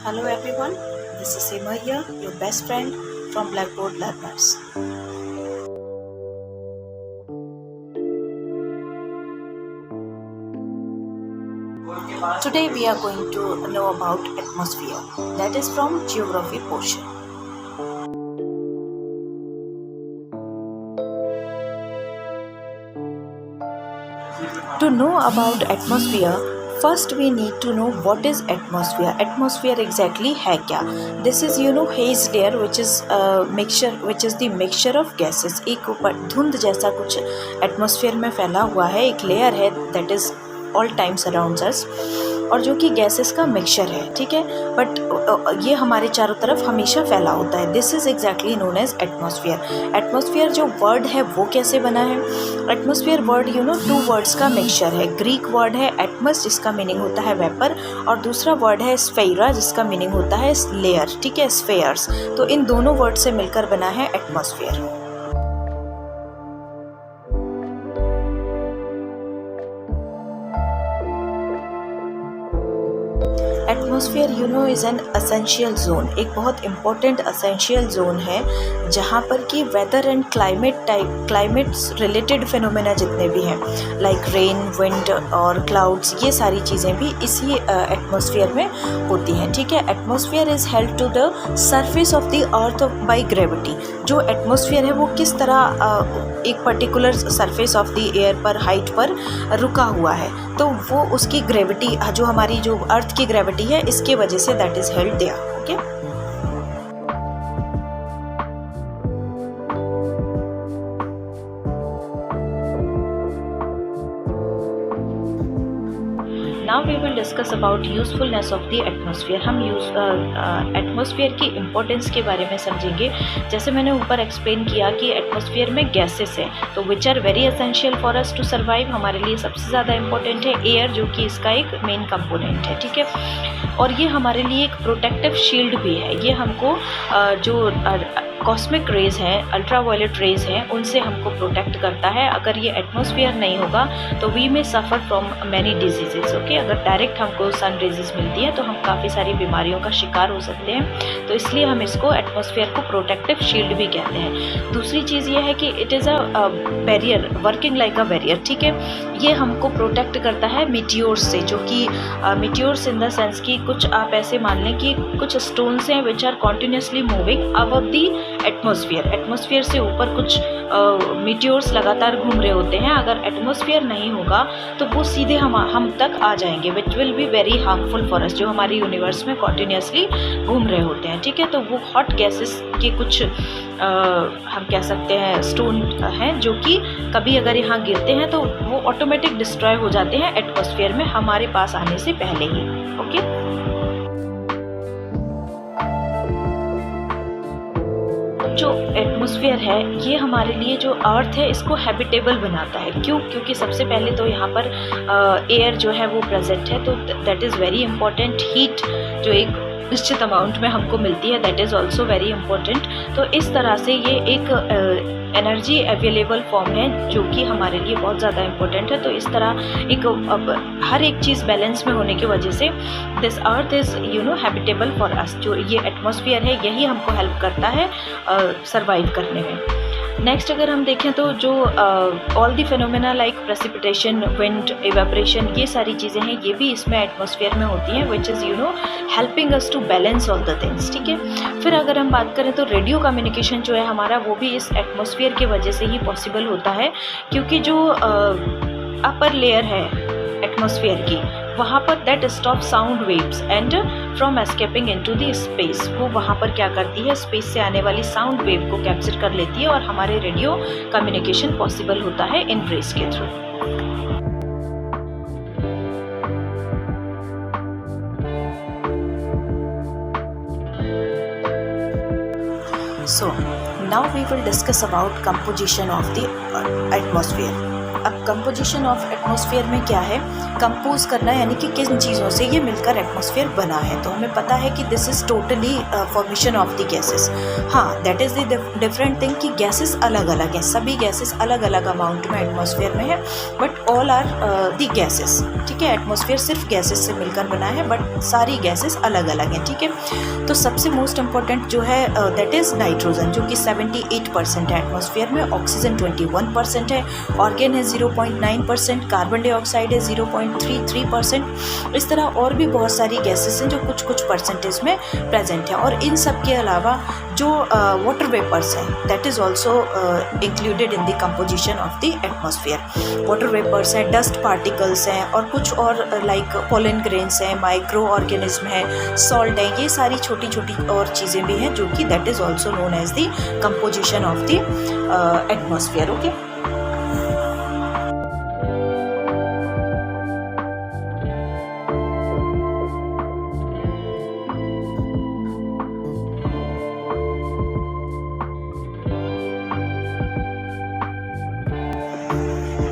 Hello everyone, this is Seema here, your best friend from Blackboard Learners. Today we are going to know about atmosphere, that is from geography portion. To know about atmosphere, first we need to know what is atmosphere. Atmosphere exactly है क्या? This is haze layer which is the mixture of gases. एक ऊपर धुंध जैसा कुछ atmosphere में फैला हुआ है, एक layer है that is all times around us और जो कि गैसेस का मिक्सचर है, ठीक है. बट ये हमारे चारों तरफ हमेशा फैला होता है. This is exactly known as atmosphere. Atmosphere जो वर्ड है वो कैसे बना है? एटमॉस्फेयर वर्ड टू वर्ड्स का मिक्सचर है. ग्रीक वर्ड है एटमस जिसका मीनिंग होता है वेपर और दूसरा वर्ड है स्फेरा जिसका मीनिंग होता है लेयर, ठीक है, स्फेयर्स. तो इन दोनों वर्ड से मिलकर बना है atmosphere. Atmosphere is an essential zone. एक बहुत इम्पोर्टेंट असेंशियल जोन है जहाँ पर कि weather and climates related phenomena जितने भी हैं लाइक रेन, विंड और क्लाउड्स, ये सारी चीज़ें भी इसी एटमॉस्फेयर में होती हैं, ठीक है. Atmosphere is held to the surface of the earth by gravity. जो एटमॉस्फेयर है वो किस तरह एक particular surface of the air पर हाइट पर रुका हुआ है, तो वो उसकी ग्रेविटी जो हमारी जो अर्थ की ग्रेविटी है इसके वजह से that is held there. Okay, now we will discuss about usefulness of the atmosphere. हम एटमॉस्फेयर की इम्पोर्टेंस के बारे में समझेंगे. जैसे मैंने ऊपर एक्सप्लेन किया कि एटमॉस्फेयर में गैसेस हैं तो which are very essential for us to survive. हमारे लिए सबसे ज़्यादा इम्पोर्टेंट है एयर जो कि इसका एक मेन कंपोनेंट है, ठीक है. और ये हमारे लिए एक प्रोटेक्टिव शील्ड भी है. ये हमको जो कॉस्मिक रेज हैं, अल्ट्रावायलेट रेज हैं, उनसे हमको प्रोटेक्ट करता है. अगर ये एटमॉस्फेयर नहीं होगा तो वी में suffer from many diseases. Okay, अगर डायरेक्ट हमको सन रेजेस मिलती है तो हम काफ़ी सारी बीमारियों का शिकार हो सकते हैं. तो इसलिए हम इसको एटमॉस्फेयर को प्रोटेक्टिव शील्ड भी कहते हैं. दूसरी चीज़ ये है कि it is a barrier, working like a barrier, ठीक है. ये हमको प्रोटेक्ट करता है मीटियोर्स से, जो कि मीटियोर्स इन द सेंस कि कुछ आप ऐसे मान लें कि कुछ स्टोन्स हैं which are continuously moving above the atmosphere से ऊपर कुछ मीटियोर्स लगातार घूम रहे होते हैं. अगर एटमॉस्फेयर नहीं होगा तो वो सीधे हम तक आ जाएंगे which will be very harmful for us, जो हमारे यूनिवर्स में कॉन्टिन्यूसली घूम रहे होते हैं, ठीक है. तो वो हॉट गैसेस के कुछ हम कह सकते हैं स्टोन हैं जो कि कभी अगर यहाँ गिरते हैं तो वो ऑटोमेटिक डिस्ट्रॉय हो जाते हैं एटमॉस्फेयर में हमारे पास आने से पहले ही. ओके, जो एटमॉस्फेयर है ये हमारे लिए जो अर्थ है इसको हैबिटेबल बनाता है. क्यों? क्योंकि सबसे पहले तो यहाँ पर एयर जो है वो प्रेजेंट है, तो that is very important. Heat जो एक निश्चित अमाउंट में हमको मिलती है that is also very important. तो इस तरह से ये एक एनर्जी अवेलेबल फॉर्म है जो कि हमारे लिए बहुत ज़्यादा इम्पोर्टेंट है. तो इस तरह हर एक चीज़ बैलेंस में होने की वजह से this earth is habitable for us. जो ये एटमॉस्फेयर है यही हमको हेल्प करता है सर्वाइव करने में. नेक्स्ट अगर हम देखें तो जो all the phenomena like precipitation, wind, evaporation, ये सारी चीज़ें हैं ये भी इसमें एटमॉस्फेयर में होती हैं which is helping us to balance all the things, ठीक है. फिर अगर हम बात करें तो रेडियो कम्युनिकेशन जो है हमारा वो भी इस एटमॉस्फेयर की वजह से ही पॉसिबल होता है. क्योंकि जो अपर लेयर है एटमॉस्फेयर की वहाँ पर that stop sound waves and from escaping into the space. वो वहाँ पर क्या करती है, स्पेस से आने वाली साउंड वेव को कैप्चर कर लेती है और हमारे रेडियो कम्युनिकेशन पॉसिबल होता है इन रेज के through. So now we will discuss about composition of the atmosphere. अब composition of एटमॉस्फेयर में क्या है, कंपोज करना, यानी कि किन चीज़ों से ये मिलकर एटमॉस्फेयर बना है। तो हमें पता है कि this is totally formation of the gases. हाँ, that is the different thing कि गैसेस अलग अलग हैं, सभी गैसेस अलग अलग अमाउंट में एटमॉस्फेयर में है, but all are the gases. ठीक है, एटमॉस्फेयर सिर्फ गैसेस से मिलकर बना है, बट सारी गैसेस अलग अलग हैं। ठीक है, तो सबसे मोस्ट इम्पॉर्टेंट जो है दैट इज़ नाइट्रोजन, जो कि 78% है एटमॉस्फेयर में, ऑक्सीजन 21% है, ऑर्गन है 0.9%, कार्बन डाइऑक्साइड है 0.33%। इस तरह और भी बहुत सारी गैसेस हैं जो कुछ कुछ परसेंटेज में प्रेजेंट है। और इन सब के अलावा जो वाटर वेपर्स हैं that is also included in the composition of the atmosphere. Water vapours हैं, डस्ट पार्टिकल्स हैं, और कुछ और लाइक पोलन ग्रेन्स हैं, माइक्रो ऑर्गेनिज्म है, सॉल्ट है, ये सारी छोटी छोटी और चीज़ें भी हैं जो कि that is also known as the composition of the atmosphere. Okay,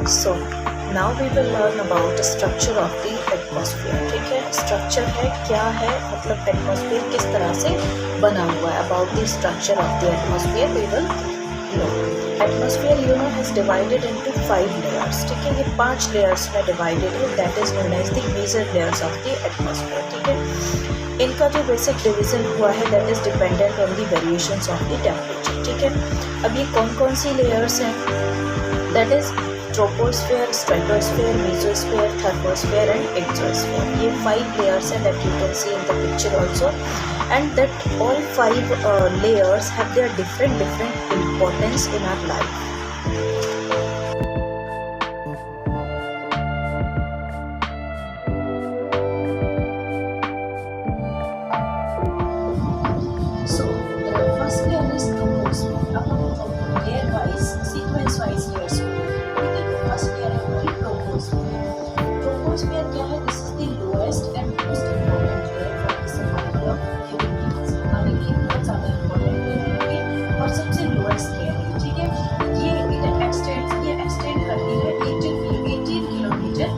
so now we will learn about structure of the atmosphere. ठीक है, स्ट्रक्चर है क्या है, मतलब एटमॉस्फेयर किस तरह से बना हुआ है। About the structure of the atmosphere we will know. Atmosphere you know has divided into 5 layers. ठीक है, ये 5 लेयर्स में डिवाइडेड है, that is known as the major layers of the atmosphere. ठीक है, इनका जो बेसिक डिवीजन हुआ है that is dependent on the variations of the temperature. ठीक है, अब ये कौन कौन सी लेयर्स हैं, that is troposphere, stratosphere, mesosphere, thermosphere and exosphere. ये 5 layers हैं that you can see in the picture also, and that all 5 layers have their different importance in our life. So the first layer is troposphere. अब हम layer wise, sequence wise layers troposphere क्या है, this is the lowest and most important layer for the survival of living beings. हमारे लिए बहुत ज़्यादा important layer है और सबसे लोएस्ट लेयर है। ठीक है, ये एक्सटेंड करती है 18 kilometre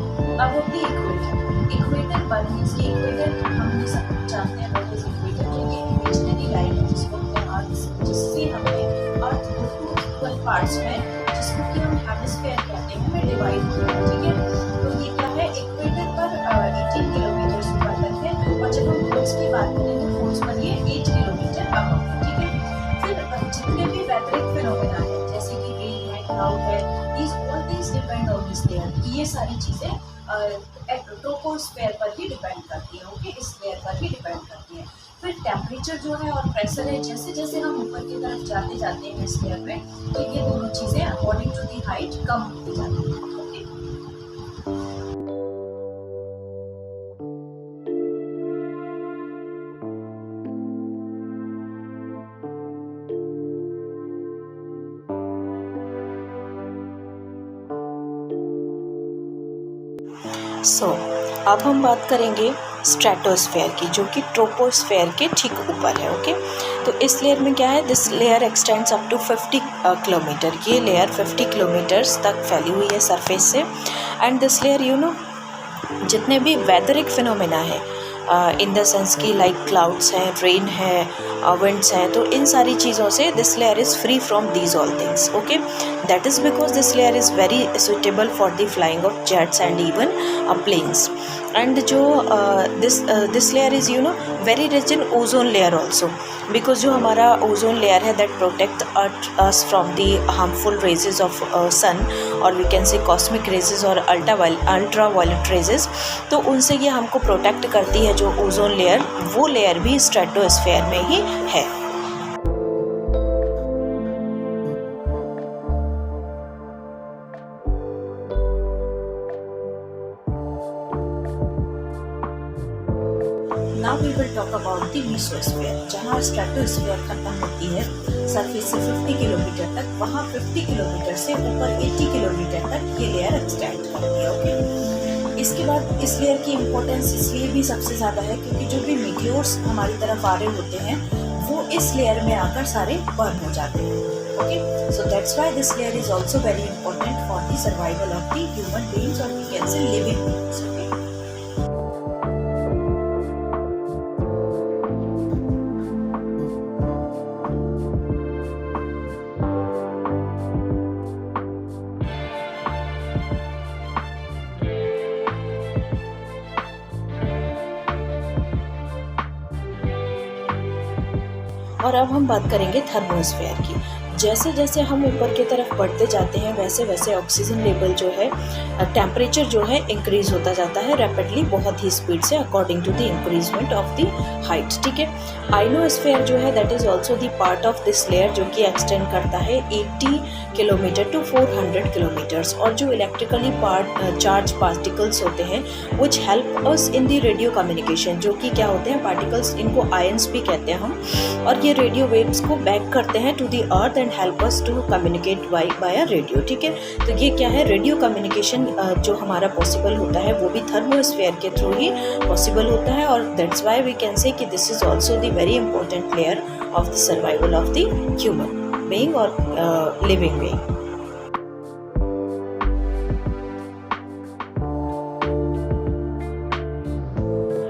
above the equator. Equator पर मीन्स कि इक्वेटर हम सब जानते हैं व्हाट इज इक्वेटर। जो ये इमेजिनरी लाइन है जिसको जिससे हमने अर्थ को 2 इक्वल पार्ट्स में, जिसको कि हम हेमिस्फीयर कहते हैं, में डिवाइड किया। ठीक है, तो ये क्या है, इक्वेटर पर 18 किलोमीटर ऊपर तक है, और जब हम पोल्स की बात करेंगे पोल्स पर ये 8 किलोमीटर अबव है। ठीक है, फिर जितने भी वेदरिक फिनोमेना है जैसे कि रेन है, क्लाउड है, these all things depend on this layer. ये सारी चीज़ें ट्रोपोस्फेयर पर ही डिपेंड करती है। ओके, इस लेयर पर ही डिपेंड करती है। फिर टेम्परेचर जो है और प्रेशर है, जैसे जैसे हम ऊपर की तरफ जाते जाते हैं इस लेयर में, तो ये दोनों चीज़ें अकॉर्डिंग टू दी हाइट कम होती जाती हैं। ओके, सो अब हम बात करेंगे स्ट्रेटोस्फेयर की, जो कि ट्रोपोस्फेयर के ठीक ऊपर है। ओके, तो इस लेयर में क्या है, this layer extends up to 50 kilometre. ये लेयर 50 किलोमीटर्स तक फैली हुई है सरफेस से। And this layer you know जितने भी वेदरिक फिनोमेना है इन द सेंस की लाइक क्लाउड्स हैं, रेन है, विंड्स हैं, तो इन सारी चीज़ों से this layer is free from these all things. Okay, that is because this layer is very suitable for the flying of jets and even planes. And जो this layer is you know very rich in ozone layer also, because जो हमारा ozone layer है that protect us from the harmful rays of sun, और we can say cosmic rays और ultraviolet rays, तो उनसे ये हमको protect करती है। जो ओजोन लेयर, वो लेयर भी स्ट्रेटोस्फेयर में ही है। Now we will talk about the mesosphere, जहाँ स्ट्रेटोस्फेयर खत्म होती है सरफेस से 50 किलोमीटर तक, वहाँ 50 किलोमीटर से ऊपर 80 किलोमीटर तक ये लेयर एक्सटेंड करती है। ओके, इसके बाद इस लेयर की इम्पोर्टेंस इसलिए भी सबसे ज़्यादा है क्योंकि जो भी मीटियोर्स हमारी तरफ आ रहे होते हैं वो इस लेयर में आकर सारे बर्न हो जाते हैं। Okay, so that's why this layer is also very important for the survival of the human beings, or we can say living beings. Okay. और अब हम बात करेंगे थर्मोस्फेयर की। जैसे जैसे हम ऊपर की तरफ बढ़ते जाते हैं वैसे वैसे ऑक्सीजन लेवल जो है, टेम्परेचर जो है इंक्रीज होता जाता है रैपिडली, बहुत ही स्पीड से, according to the increment of the height. ठीक है, आइनोस्फेयर जो है that is also the part of this layer, जो कि एक्सटेंड करता है 80 किलोमीटर टू 400 किलोमीटर्स। और जो इलेक्ट्रिकली चार्ज पार्टिकल्स होते हैं which help us in the radio communication, जो कि क्या होते हैं पार्टिकल्स, इनको आयंस भी कहते हैं हम, और ये रेडियो वेव्स को बैक करते हैं to the earth and help us to communicate by radio. ठीक है, तो ये क्या है, रेडियो कम्युनिकेशन जो हमारा पॉसिबल होता है वो भी थर्मोस्फेयर के थ्रू ही पॉसिबल होता है, और दैट्स व्हाई वी कैन से कि this is also the very important layer of the survival of the human being or living being.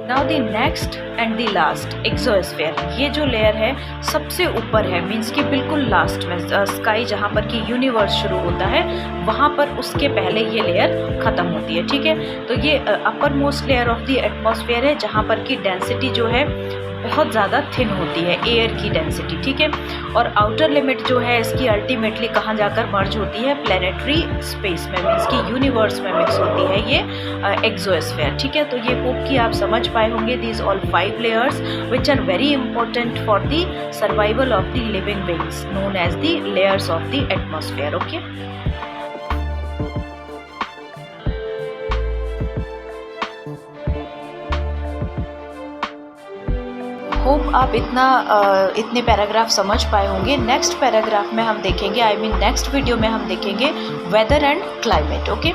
Now the next and the last exosphere, ये जो layer है सबसे ऊपर है, मीन्स कि बिल्कुल लास्ट में, स्काई जहाँ पर कि यूनिवर्स शुरू होता है वहाँ पर उसके पहले ये लेयर ख़त्म होती है। ठीक है, तो ये upper most layer of the atmosphere है, जहाँ पर कि डेंसिटी जो है बहुत ज़्यादा थिन होती है, एयर की डेंसिटी। ठीक है, और आउटर लिमिट जो है इसकी अल्टीमेटली कहाँ जाकर मर्ज होती है, प्लैनेटरी स्पेस में, मीन्स कि यूनिवर्स में मिक्स होती है ये एक्सोस्फेयर। ठीक है, तो ये होप कि आप समझ पाए होंगे these all 5 layers which are very important for the survival of the living beings known as the layers of the atmosphere. Okay, hope आप इतने पैराग्राफ समझ पाए होंगे। नेक्स्ट पैराग्राफ में हम देखेंगे, नेक्स्ट वीडियो में हम देखेंगे weather and climate. Okay,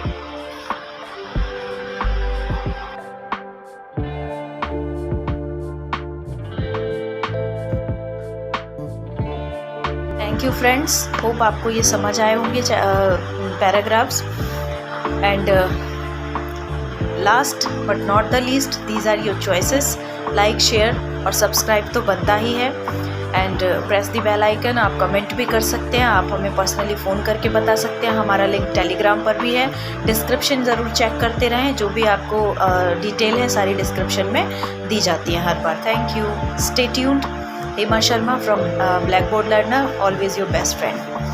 thank you friends, hope आपको ये समझ आए होंगे paragraphs. And last but not the least, these are your choices. Like, share और सब्सक्राइब तो बनता ही है, and press the bell icon. आप कमेंट भी कर सकते हैं, आप हमें पर्सनली फ़ोन करके बता सकते हैं, हमारा लिंक टेलीग्राम पर भी है। डिस्क्रिप्शन ज़रूर चेक करते रहें, जो भी आपको डिटेल है सारी डिस्क्रिप्शन में दी जाती है हर बार। Thank you, stay tuned. Hema Sharma from Blackboard Learner, always your best friend.